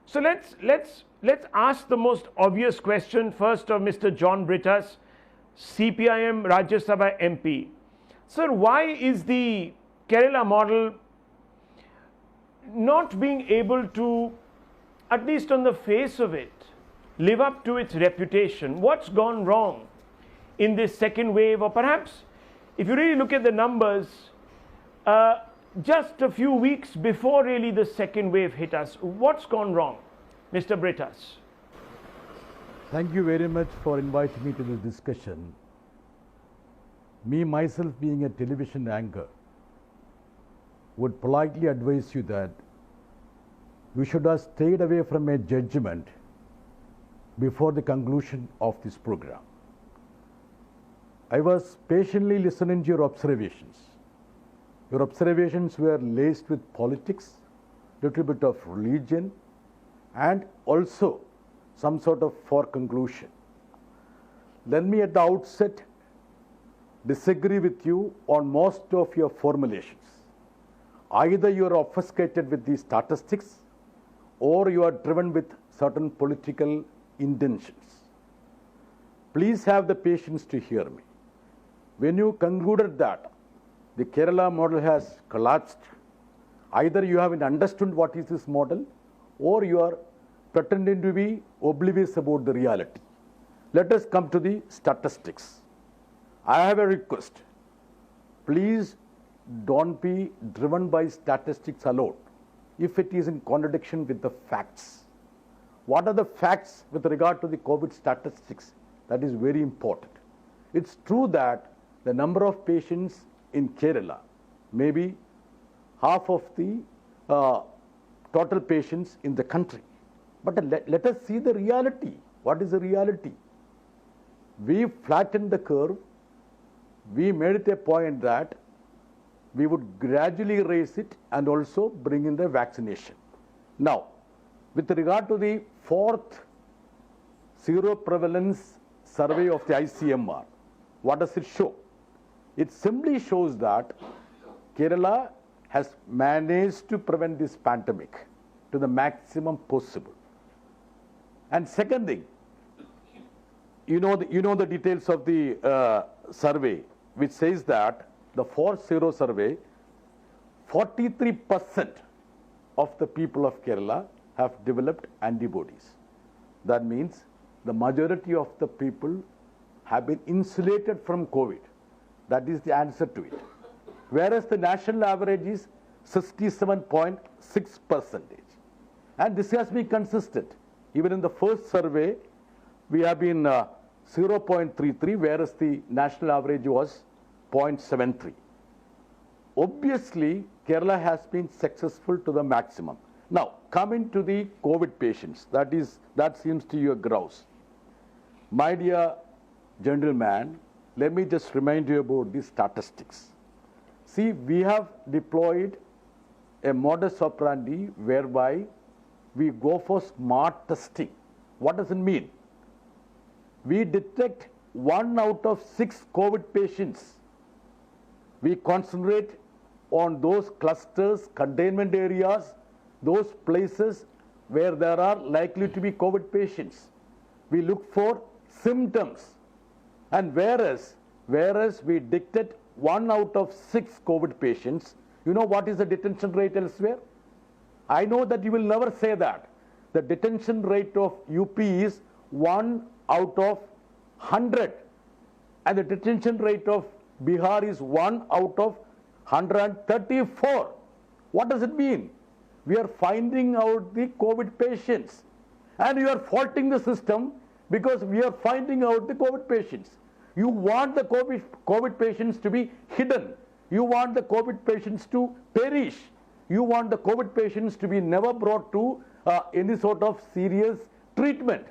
So let's ask the most obvious question first of Mr. John Brittas, CPIM Rajya Sabha MP. Sir, why is the Kerala model not being able to, at least on the face of it, live up to its reputation? What's gone wrong in this second wave? Or perhaps, if you really look at the numbers, just a few weeks before really the second wave hit us, what's gone wrong, Mr. Brittas? Thank you very much for inviting me to this discussion. Me, myself being a television anchor, would politely advise you that you should have stayed away from a judgment before the conclusion of this program. I was patiently listening to your observations. Your observations were laced with politics, little bit of religion, and also some sort of foreconclusion. Let me at the outset disagree with you on most of your formulations. Either you are obfuscated with these statistics or you are driven with certain political intentions. Please have the patience to hear me. When you concluded that the Kerala model has collapsed, either you haven't understood what is this model or you are pretending to be oblivious about the reality. Let us come to the statistics. I have a request. Please don't be driven by statistics alone if it is in contradiction with the facts. What are the facts with regard to the COVID statistics? That is very important. It's true that the number of patients in Kerala may be half of the total patients in the country. But let us see the reality. What is the reality? We flattened the curve. We made it a point that we would gradually raise it and also bring in the vaccination. Now, with regard to the fourth zero prevalence survey of the ICMR, what does it show? It simply shows that Kerala has managed to prevent this pandemic to the maximum possible. And second thing, you know the details of the survey, which says that the 4-0 survey, 43% of the people of Kerala have developed antibodies. That means the majority of the people have been insulated from COVID. That is the answer to it. Whereas the national average is 67.6%. And this has been consistent. Even in the first survey, we have been 0.33, whereas the national average was 0.73. Obviously, Kerala has been successful to the maximum. Now, coming to the COVID patients, that seems to you a grouse. My dear gentleman, let me just remind you about the statistics. See, we have deployed a modus operandi whereby we go for smart testing. What does it mean? We detect 1 out of 6 COVID patients. We concentrate on those clusters, containment areas, those places where there are likely to be COVID patients. We look for symptoms. And whereas we detect 1 out of 6 COVID patients, you know what is the detention rate elsewhere? I know that you will never say that. The detention rate of UP is 1 out of 100. And the detention rate of Bihar is 1 out of 134. What does it mean? We are finding out the COVID patients. And you are faulting the system because we are finding out the COVID patients. You want the COVID patients to be hidden. You want the COVID patients to perish. You want the COVID patients to be never brought to any sort of serious treatment.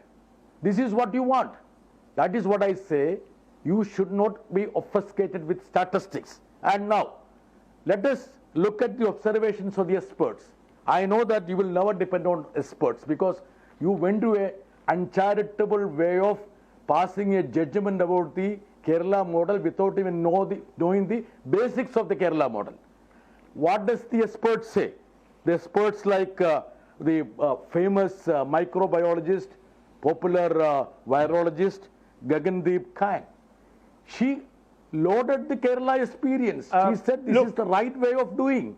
This is what you want. That is what I say. You should not be obfuscated with statistics. And now, let us look at the observations of the experts. I know that you will never depend on experts because you went to an uncharitable way of passing a judgment about the Kerala model without even knowing the basics of the Kerala model. What does the experts say? The experts like the famous microbiologist, popular virologist, Gagandeep Kang. She lauded the Kerala experience. She said this is the right way of doing.